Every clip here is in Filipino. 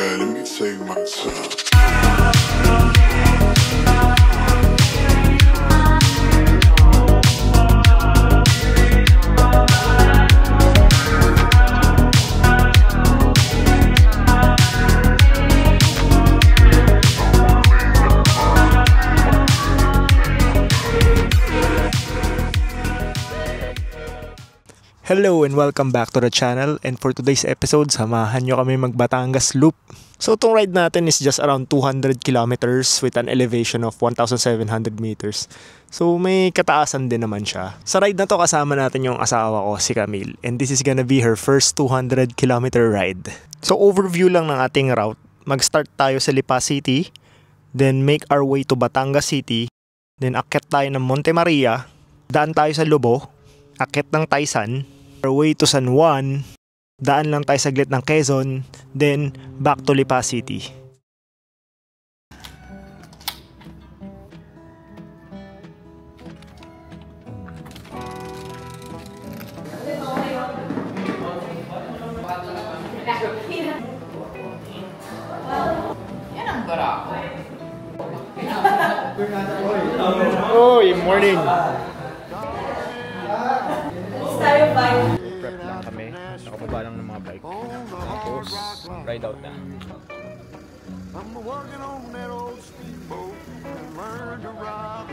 Yeah, let me take my time. Hello and welcome back to the channel, and for today's episode, samahan nyo kami mag-Batangas Loop. So itong ride natin is just around 200 kilometers with an elevation of 1,700 meters. So may kataasan din naman siya. Sa ride na to kasama natin yung asawa ko, si Camille, and this is gonna be her first 200 kilometer ride. So overview lang ng ating route. Mag-start tayo sa Lipa City, then make our way to Batangas City, then akyat tayo ng Monte Maria, daan tayo sa Lobo, akyat ng Taysan, our way to San Juan, daan lang tayo saglit ng Quezon, then back to Lipa City. Yan ang barako. Oy, morning! Tayo bike. Prep lang kami, nakababa lang ng mga bike. Tapos, ride out na. I'm working on that old speedboat and learn to ride.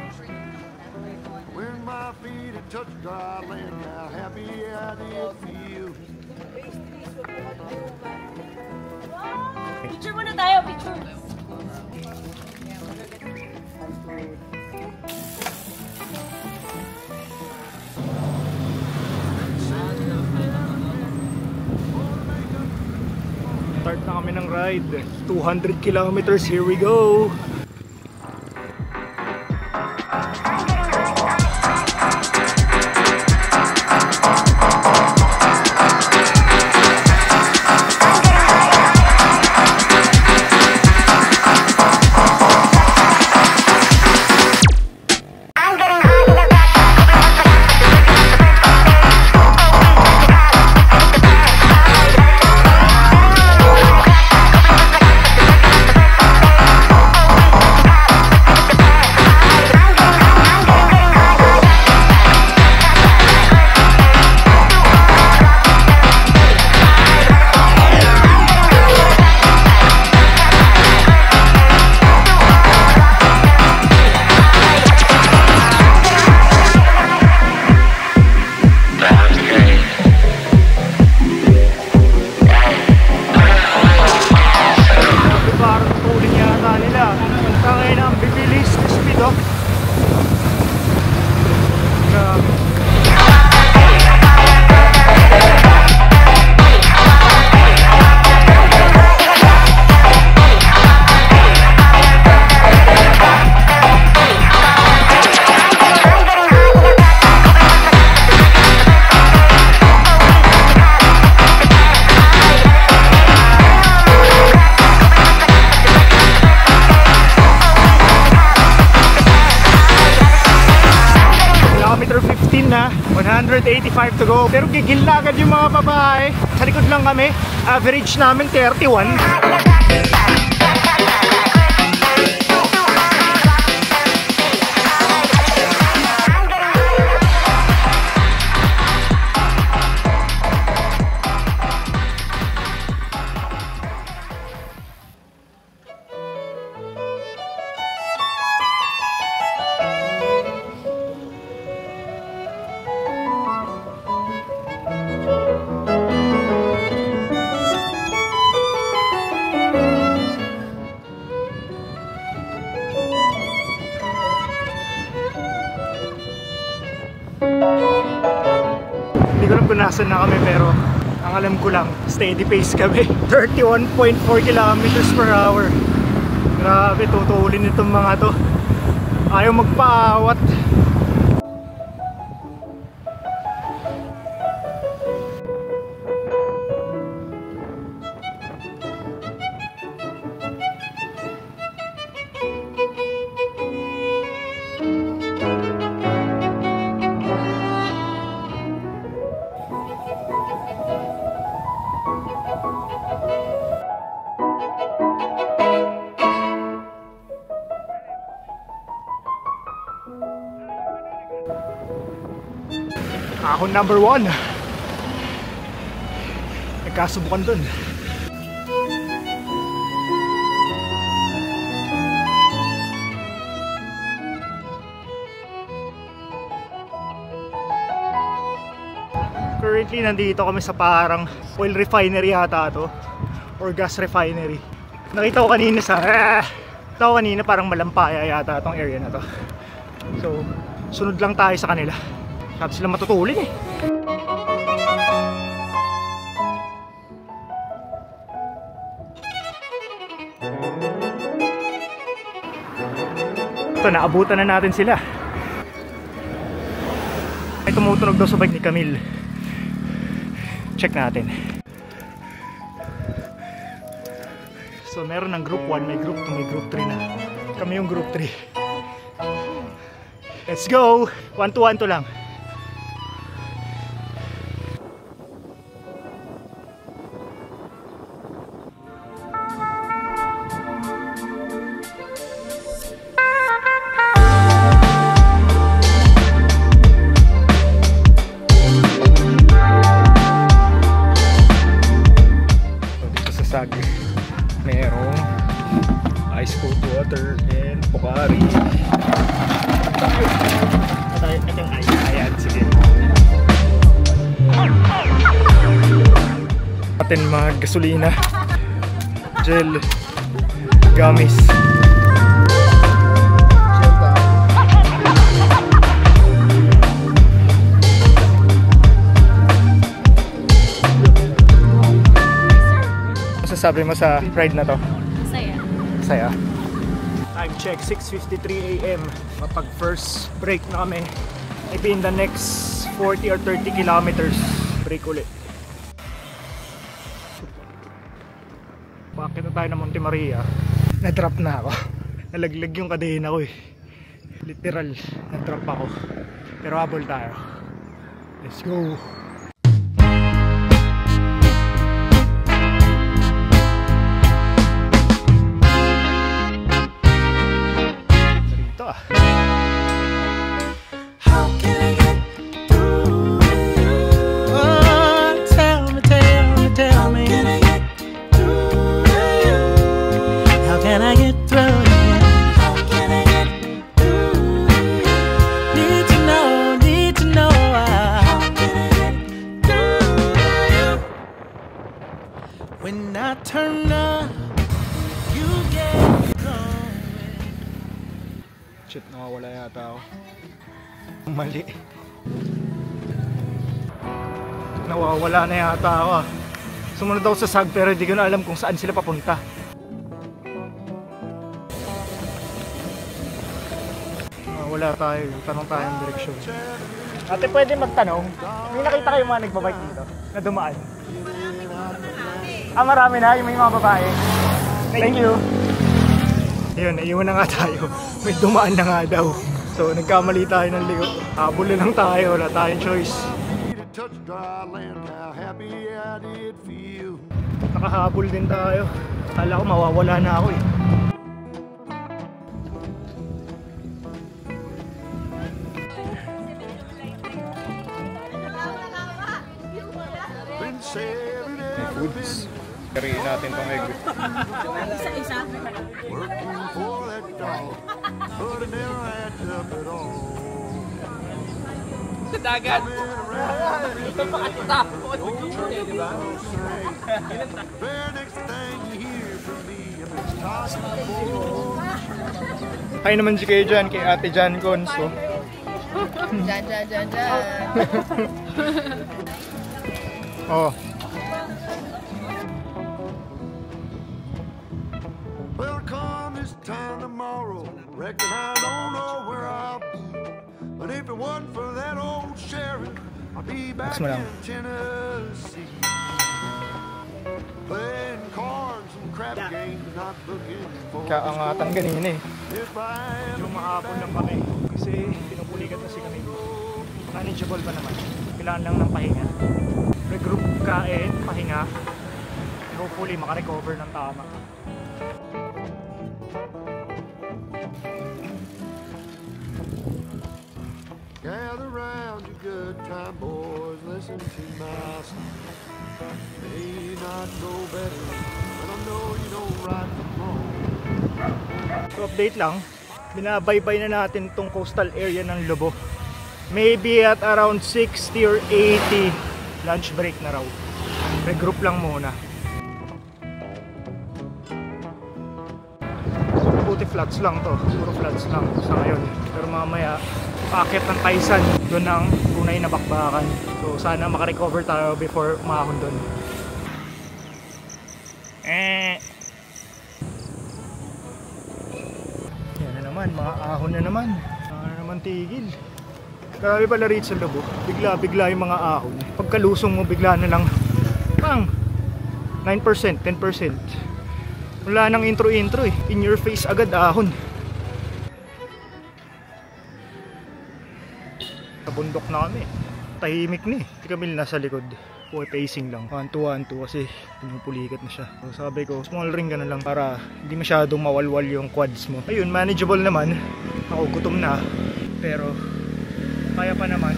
When my feet had touched dry land, how happy I did feel. Picture muna tayo, picture. Start na kami ng ride. 200 kilometers, here we go! Na 185 to go, pero gigil na agad yung mga babae. Sa likod lang kami, average namin 31. Hindi ko alam kung nasan na kami, pero ang alam ko lang, steady pace kami. 31.4 kilometers per hour. Grabe, tutulin itong mga to. Ayaw magpaawat. Ako number 1. Nagkasubukan dun. Currently nandito kami sa parang oil refinery yata to, or gas refinery. Nakita ko kanina parang malampaya yata itong area na to. So sunod lang tayo sa kanila. Sabi sila matutulin eh. Ito, naabutan na natin sila. Ay, tumutunog daw sa bike ni Camille. Check natin. So meron ng group 1, may group 2, may group 3 na. Kami yung group 3. Let's go! 1 to 1 to lang. Merong ice cold water and Pocari. Ito yung ice. Ayan, sige. Atin mga gasolina, gel, gummies. Sabi mo sa ride na to? Masaya. Masaya. Time check, 6:53 AM. Kapag first break na kami, maybe in the next 40 or 30 kilometers, break ulit. Bakit na tayo ng Monte Maria? Na-drop na ako. Nalaglag yung kadena ko eh. Literal, na-drop ako. Pero habol tayo. Let's go! When I turn up, you get going. Shit, nawawala yata ako. Mali. Nawawala na yata ako. Sumunod ako sa SAG pero hindi ko na alam kung saan sila papunta. Nawawala tayo. Tanong tayo ng direksyon. Ate, pwede magtanong? May nakita kayo mga nagbabike dito na dumaan? Ah, marami na, yung may mga babae. Thank you. Ayun, naiwan na nga tayo. May dumaan na nga daw. So, nagkamali tayo ng ligo. Habol na lang tayo, wala tayong choice. Nakahabol din tayo. Kala ko mawawala na ako eh. Foods. Kariin natin itong egg. Isa-isa. Dagat. Ito pa katapon. Diba? Hi naman si kayo dyan, kay Ate Jan Conso. Jan. Oh. Well, come this time tomorrow, reckon I don't know where I'll be. But if it wasn't for that old Sharon, I'll be back in Tennessee. Playing cards and crap games, not looking for Kaangatan ganina eh. if I am Yung mahapon lang kami. Kasi pinupulikat na si kami. Manageable pa naman. Kailangan lang ng pahinga. Regroup, kain, pahinga. Hopefully makarecover ng tama. gather round, you good time boy. listen to my song. May not go better, but I know you don't right from wrong. So update lang, binabaybay na natin itong coastal area ng Lobo. Maybe at around 60 or 80, lunch break na raw. Regroup lang muna. Buti floods lang to, puro floods lang sa ngayon. Pero mamaya, packet ng Taisan, doon ang tunay na bakbakan. So sana makarecover tayo before umahon doon. Yan na naman, mga ahon na naman. Saan na naman tigil. Grabe pala rito sa Lobo, bigla-bigla yung mga ahon. Pagkalusong mo, bigla na lang pang 9%, 10%. Wala nang intro-intro eh. In your face agad ahon. Sa bundok na kami. Tahimik na eh. Si Camille nasa likod. Buhay pacing lang. 1-2-1-2 kasi pinupulikat na siya. So sabi ko, small ring ka na lang para hindi masyadong mawalwal yung quads mo. Ayun, manageable naman. Ako gutom na. Pero kaya pa naman.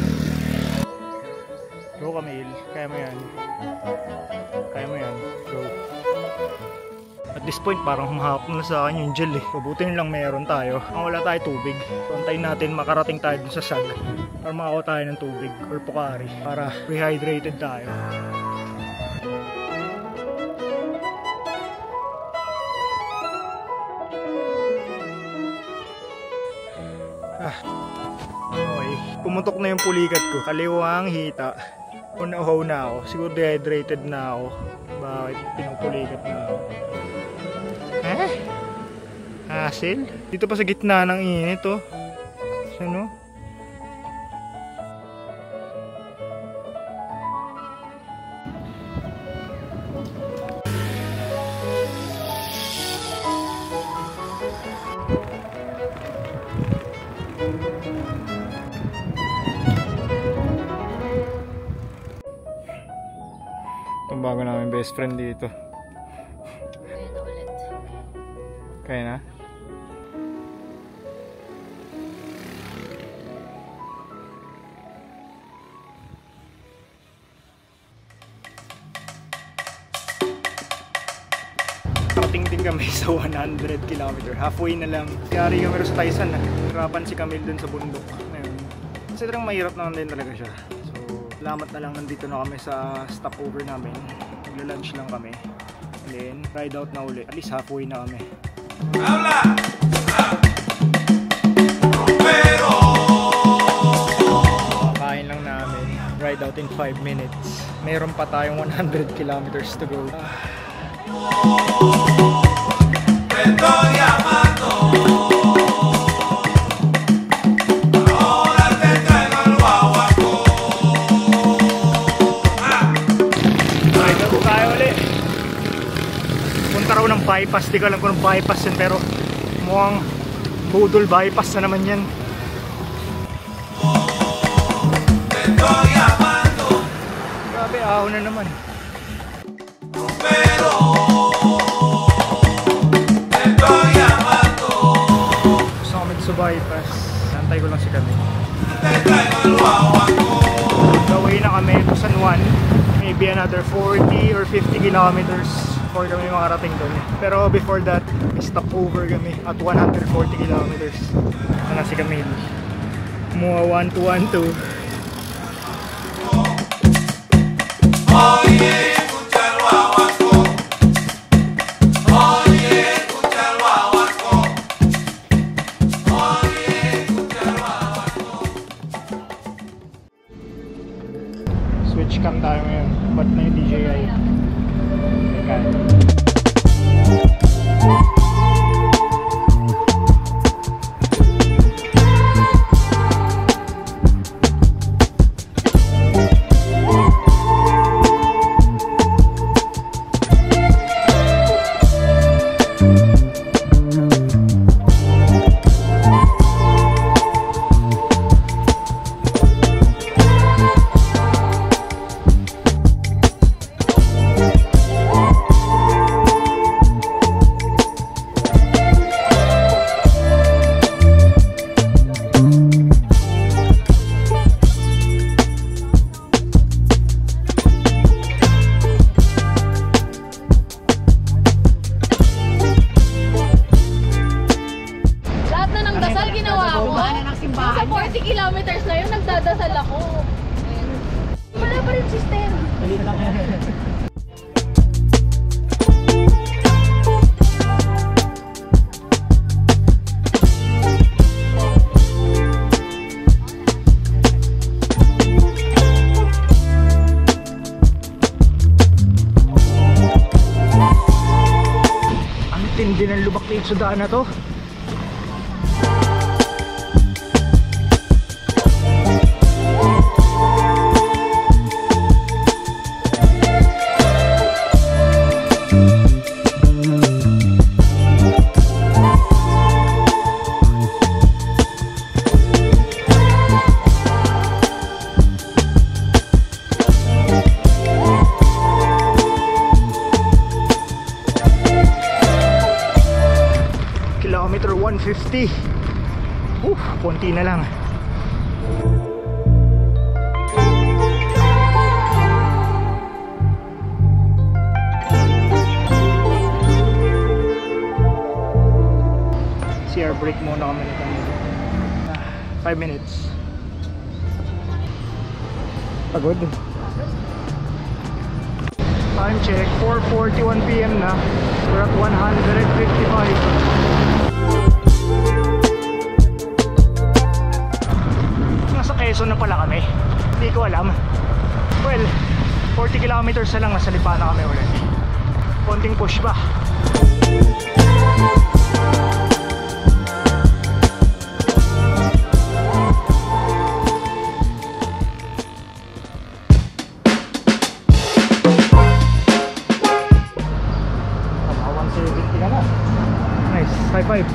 Go Camille, kaya mo yan. Kaya mo yan. Go. At this point parang humahap na sa akin yung gel eh. Pabuti lang meron tayo. Ang wala tayo tubig. So antayin natin makarating tayo dun sa sag para makakuha tayo ng tubig or Pocari para rehydrated tayo. Okay, pumutok na yung pulikat ko. Kaliwang hita. Unahaw na ako. Siguro dehydrated na ako. Bakit pinupulikat na ako? Hassle? Dito pa sa gitna ng init oh. Sino? Itong bago namin best friend dito. Kaya na? Nakating din kami sa 100 km. Halfway na lang. Kayari kami sa Taisan. Hirapan si Camille dun sa bundok. Ngayon. Kasi talagang mahirap naman din talaga siya. So, salamat na lang nandito na kami sa stopover namin. Magla-lunch lang kami. And then, ride out na uli. At least halfway na kami. Kakain lang namin. Ride out in 5 minutes. Meron pa tayong 100 kilometers to go. Ride out tayo ulit. Punta raw ng bypass. Di ko alam kung bypass yun pero mukhang budol bypass na naman yan. Grabe, ahon na naman. Gusto kami sa bypass. Nantay ko lang si kami. Gawin na kami to San Juan. Maybe another 40 or 50 kilometers before kami makarating doon. Pero before that, stop over kami at 140 kilometers. Sana si Camille. Kumuha 1-2-1-2. Switch cam tayo ngayon. Ba't na yung DJI? Teka. ng lubak na yung daan na to. Kilometer 150. Konti na lang. CR break muna kami nito. 5 minutes. Pagod. Time check, 4:41 PM na. We're at 155. Nasa Quezon na pala kami. Hindi ko alam. Well, 40 kilometers na lang, nasa Lipa na kami ulit. Konting push ba? Nice, high five.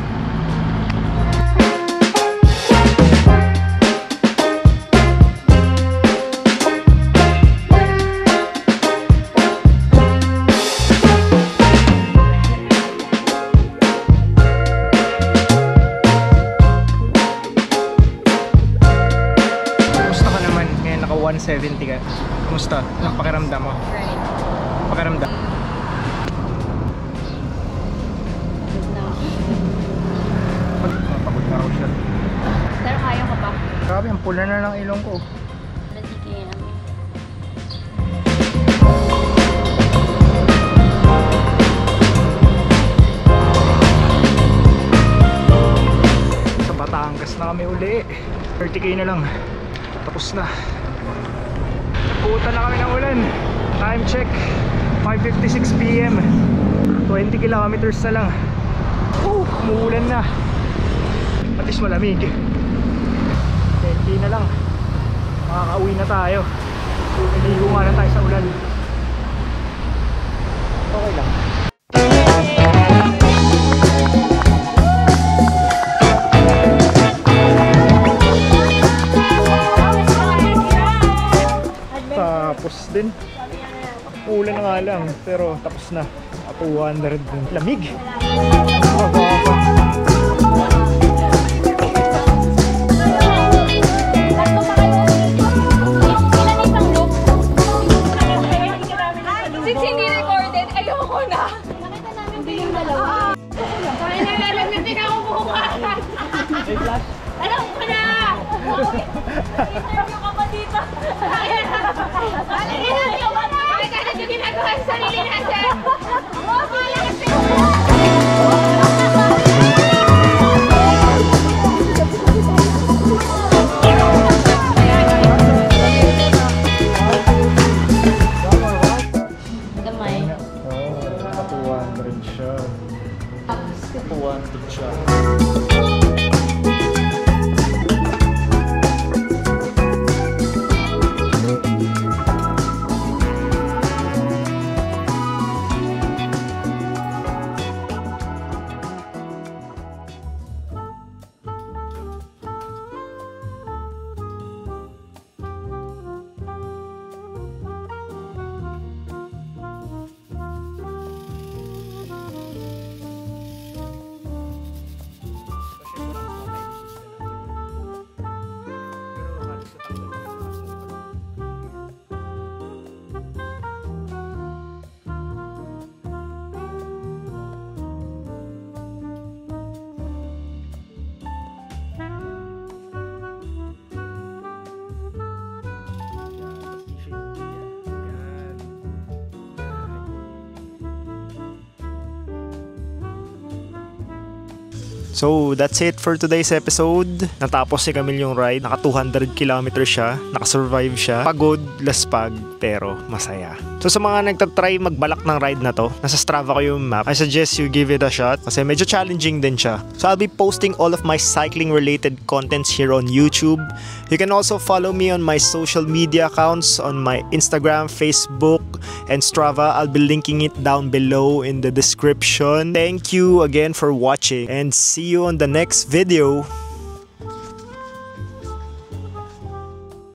Kumusta ka naman? Ngayon naka 170 ka. Kumusta? Anong pakiramdam mo? Right. Pakiramdam. Pagod na ako siya. Pero kaya ka pa. Grabe, ang pula na ng ilong ko. Nandito yan. Sa Batangas na kami uli. 30k na lang. Tapos na. Naputan na kami ng ulan. Time check, 5:56 PM. 20 kilometers na lang. Umuulan na. At least malamig. 10k na lang. Makakauwi na tayo. Naligo nga lang tayo sa ulan. Okay lang. Tapos din. Ulan nga lang, pero tapos na. 200 din. Lamig. Since hindi recorded, ayoko na. Nakita namin din yung dalawa. Kaya nalalag din ako bukas. Alam ko na! Interview ka pa dito. Alagin natin yung mga! Bakit natin yung ginagawa sa sarili natin? Damay. Oo, 200 siya. 200 siya. So, that's it for today's episode. Natapos si Camille yung ride. Naka 200 kilometers siya. Nakasurvive siya. Pagod, laspag, pero masaya. So, sa mga nagtatry magbalak ng ride na to, nasa Strava ko yung map. I suggest you give it a shot kasi medyo challenging din siya. So, I'll be posting all of my cycling-related contents here on YouTube. You can also follow me on my social media accounts on my Instagram, Facebook, and Strava. I'll be linking it down below in the description. Thank you again for watching and see you on the next video.